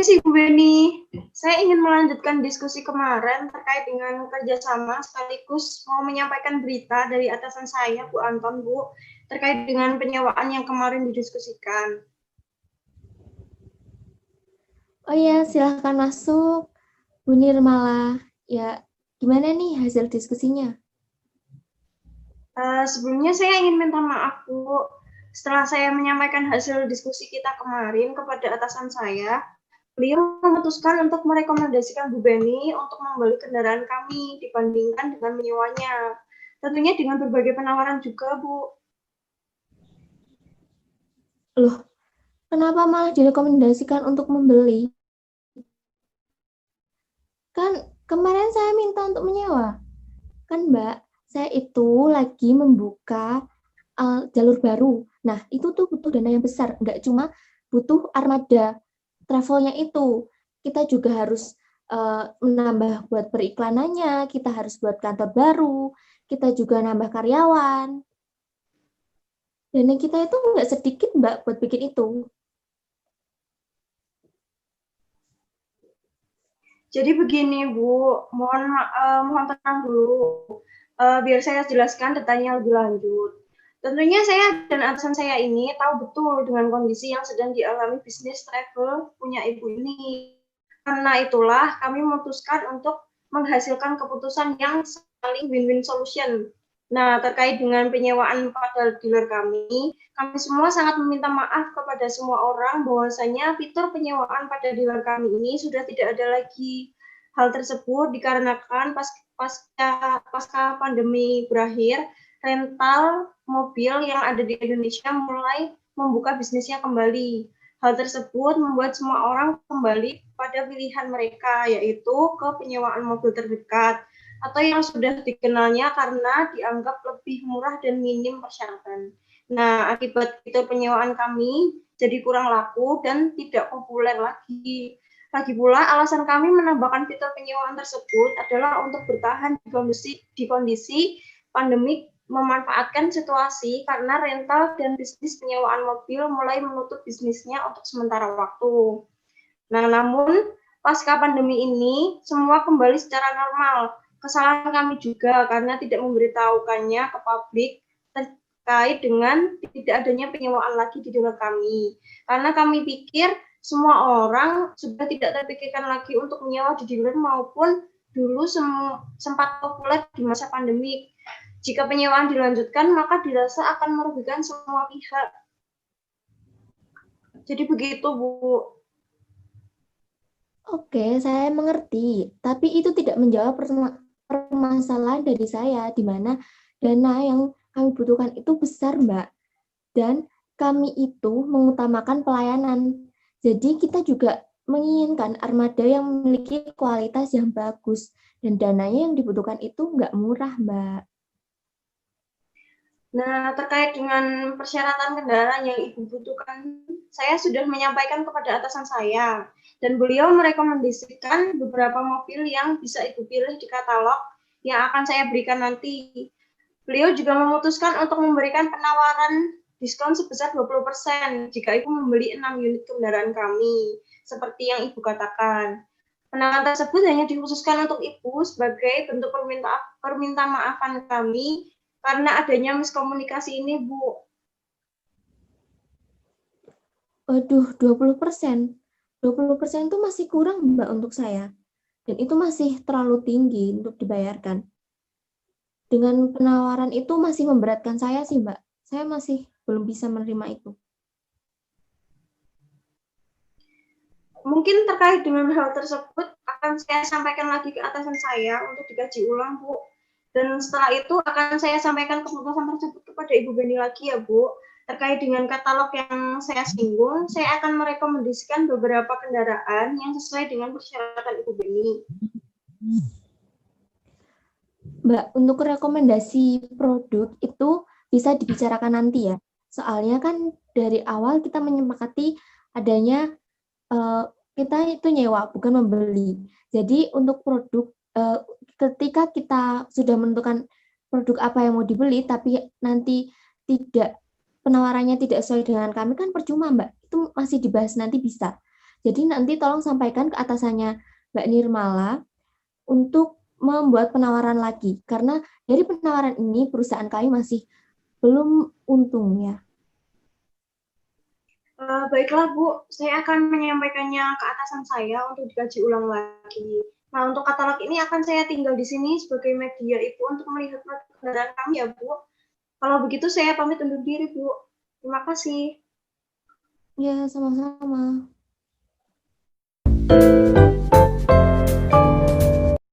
Permisi Bu Beni, saya ingin melanjutkan diskusi kemarin terkait dengan kerjasama sekaligus mau menyampaikan berita dari atasan saya, Bu Anton, Bu, terkait dengan penyewaan yang kemarin didiskusikan. Oh ya, silahkan masuk, Bu Nirmala. Ya, gimana nih hasil diskusinya? Sebelumnya saya ingin minta maaf, Bu. Setelah saya menyampaikan hasil diskusi kita kemarin kepada atasan saya, beliau memutuskan untuk merekomendasikan Bu Beni untuk membeli kendaraan kami dibandingkan dengan menyewanya. Tentunya dengan berbagai penawaran juga, Bu. Loh, kenapa malah direkomendasikan untuk membeli? Kan kemarin saya minta untuk menyewa. Kan Mbak, saya itu lagi membuka jalur baru. Nah, itu tuh butuh dana yang besar. Nggak cuma butuh armada travelnya itu. Kita juga harus menambah buat periklanannya, kita harus buat kantor baru, kita juga nambah karyawan. Dana kita itu nggak sedikit, Mbak, buat bikin itu. Jadi begini, Bu, mohon tenang dulu. Biar saya jelaskan detailnya lebih lanjut. Tentunya saya dan atasan saya ini tahu betul dengan kondisi yang sedang dialami bisnis travel punya Ibu ini. Karena itulah kami memutuskan untuk menghasilkan keputusan yang saling win-win solution. Nah, terkait dengan penyewaan pada dealer kami semua sangat meminta maaf kepada semua orang bahwasanya fitur penyewaan pada dealer kami ini sudah tidak ada lagi. Hal tersebut dikarenakan pasca pandemi berakhir, rental mobil yang ada di Indonesia mulai membuka bisnisnya kembali. Hal tersebut membuat semua orang kembali pada pilihan mereka, yaitu ke penyewaan mobil terdekat atau yang sudah dikenalnya karena dianggap lebih murah dan minim persyaratan. Nah, akibat itu penyewaan kami jadi kurang laku dan tidak populer lagi. Lagi pula, alasan kami menambahkan fitur penyewaan tersebut adalah untuk bertahan di kondisi pandemik, memanfaatkan situasi karena rental dan bisnis penyewaan mobil mulai menutup bisnisnya untuk sementara waktu. Nah, namun pasca pandemi ini semua kembali secara normal. Kesalahan kami juga karena tidak memberitahukannya ke publik terkait dengan tidak adanya penyewaan lagi di dealer kami. Karena kami pikir semua orang sudah tidak terpikirkan lagi untuk menyewa di dealer maupun dulu sempat populer di masa pandemi. Jika penyewaan dilanjutkan, maka dirasa akan merugikan semua pihak. Jadi begitu, Bu. Oke, saya mengerti. Tapi itu tidak menjawab permasalahan dari saya, di mana dana yang kami butuhkan itu besar, Mbak. Dan kami itu mengutamakan pelayanan. Jadi kita juga menginginkan armada yang memiliki kualitas yang bagus. Dan dananya yang dibutuhkan itu nggak murah, Mbak. Nah, terkait dengan persyaratan kendaraan yang Ibu butuhkan, saya sudah menyampaikan kepada atasan saya, dan beliau merekomendasikan beberapa mobil yang bisa Ibu pilih di katalog yang akan saya berikan nanti. Beliau juga memutuskan untuk memberikan penawaran diskon sebesar 20% jika Ibu membeli 6 unit kendaraan kami, seperti yang Ibu katakan. Penawaran tersebut hanya dikhususkan untuk Ibu sebagai bentuk permintaan maafan kami karena adanya miskomunikasi ini, Bu. Waduh, 20%. 20% itu masih kurang, Mbak, untuk saya. Dan itu masih terlalu tinggi untuk dibayarkan. Dengan penawaran itu masih memberatkan saya sih, Mbak. Saya masih belum bisa menerima itu. Mungkin terkait dengan hal tersebut akan saya sampaikan lagi ke atasan saya untuk dikaji ulang, Bu. Dan setelah itu akan saya sampaikan keputusan tersebut kepada Ibu Beni lagi ya, Bu. Terkait dengan katalog yang saya singgung, saya akan merekomendasikan beberapa kendaraan yang sesuai dengan persyaratan Ibu Beni. Mbak, untuk rekomendasi produk itu bisa dibicarakan nanti ya. Soalnya kan dari awal kita menyepakati adanya kita itu nyewa, bukan membeli. Jadi untuk produk, ketika kita sudah menentukan produk apa yang mau dibeli, tapi nanti penawarannya tidak sesuai dengan kami, kan percuma, Mbak. Itu masih dibahas nanti bisa. Jadi nanti tolong sampaikan ke atasannya Mbak Nirmala untuk membuat penawaran lagi. Karena dari penawaran ini perusahaan kami masih belum untung ya. Baiklah Bu, saya akan menyampaikannya ke atasan saya untuk dikaji ulang lagi. Nah, untuk katalog ini akan saya tinggal di sini sebagai media Ibu untuk melihat produk kendaraan kami ya Bu. Kalau begitu saya pamit undur diri Bu. Terima kasih. Ya, sama-sama.